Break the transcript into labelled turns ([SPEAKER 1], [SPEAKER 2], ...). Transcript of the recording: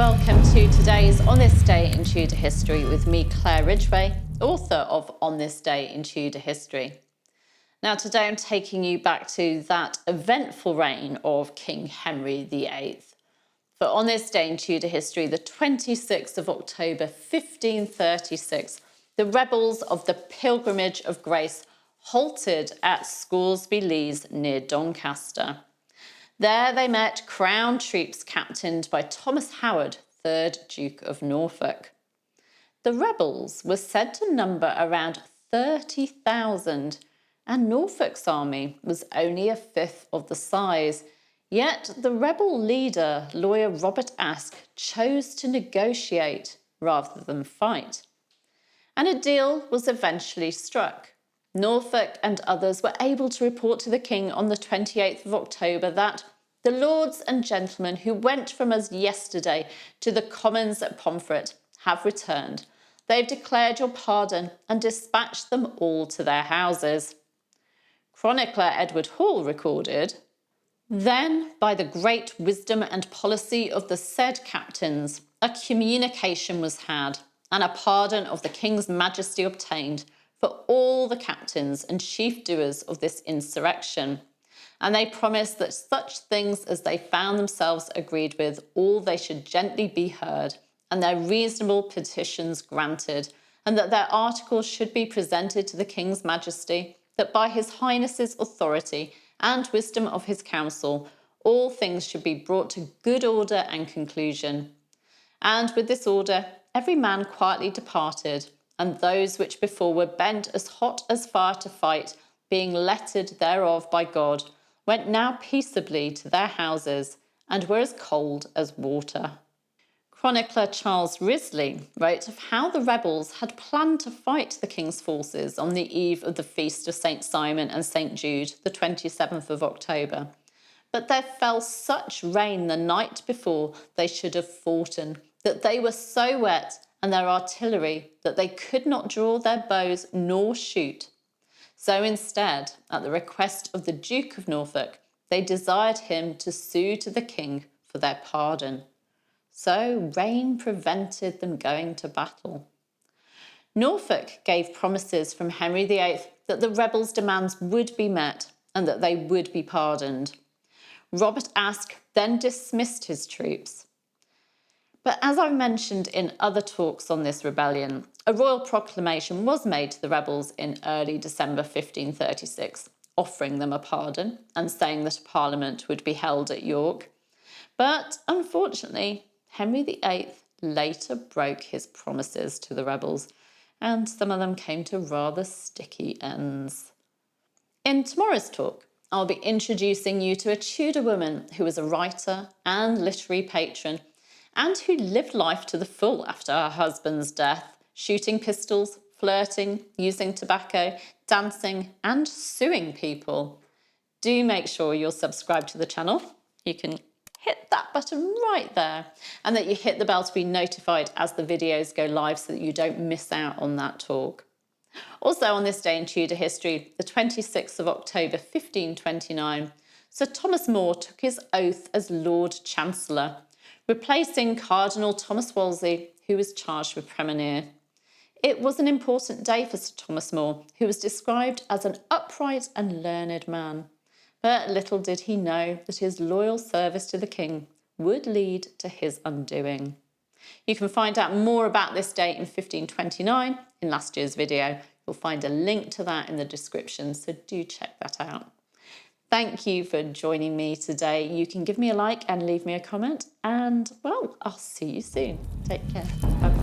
[SPEAKER 1] welcome to today's On This Day in Tudor History with me, Claire Ridgway, author of On This Day in Tudor History. Now today I'm taking you back to that eventful reign of King Henry VIII. For On This Day in Tudor History, the 26th of October 1536, the rebels of the Pilgrimage of Grace halted at Scoresby Leas near Doncaster. There they met crown troops captained by Thomas Howard, 3rd Duke of Norfolk. The rebels were said to number around 30,000, and Norfolk's army was only a fifth of the size. Yet the rebel leader, lawyer Robert Aske, chose to negotiate rather than fight. And a deal was eventually struck. Norfolk and others were able to report to the king on the 28th of October that the lords and gentlemen who went from us yesterday to the commons at Pomfret have returned. They've declared your pardon and dispatched them all to their houses. Chronicler Edward Hall recorded, "Then, by the great wisdom and policy of the said captains, a communication was had, and a pardon of the King's Majesty obtained for all the captains and chief doers of this insurrection. And they promised that such things as they found themselves agreed with, all they should gently be heard, and their reasonable petitions granted, and that their articles should be presented to the King's Majesty, that by his Highness's authority and wisdom of his council, all things should be brought to good order and conclusion. And with this order, every man quietly departed, and those which before were bent as hot as fire to fight, being lettered thereof by God, went now peaceably to their houses, and were as cold as water." Chronicler Charles Risley wrote of how the rebels had planned to fight the king's forces on the eve of the feast of St. Simon and St. Jude, the 27th of October. But there fell such rain the night before they should have foughten, that they were so wet, and their artillery, that they could not draw their bows nor shoot. So instead, at the request of the Duke of Norfolk, they desired him to sue to the king for their pardon. So rain prevented them going to battle. Norfolk gave promises from Henry VIII that the rebels' demands would be met and that they would be pardoned. Robert Aske then dismissed his troops. But as I've mentioned in other talks on this rebellion, a royal proclamation was made to the rebels in early December 1536, offering them a pardon and saying that a parliament would be held at York. But unfortunately, Henry VIII later broke his promises to the rebels, and some of them came to rather sticky ends. In tomorrow's talk, I'll be introducing you to a Tudor woman who was a writer and literary patron, and who lived life to the full after her husband's death, shooting pistols, flirting, using tobacco, dancing, and suing people. Do make sure you're subscribed to the channel. You can hit that button right there, and that you hit the bell to be notified as the videos go live so that you don't miss out on that talk. Also on this day in Tudor history, the 26th of October 1529, Sir Thomas More took his oath as Lord Chancellor, replacing Cardinal Thomas Wolsey, who was charged with Premier. It was an important day for Sir Thomas More, who was described as an upright and learned man. But little did he know that his loyal service to the king would lead to his undoing. You can find out more about this date in 1529 in last year's video. You'll find a link to that in the description, so do check that out. Thank you for joining me today. You can give me a like and leave me a comment, and well, I'll see you soon. Take care. Bye.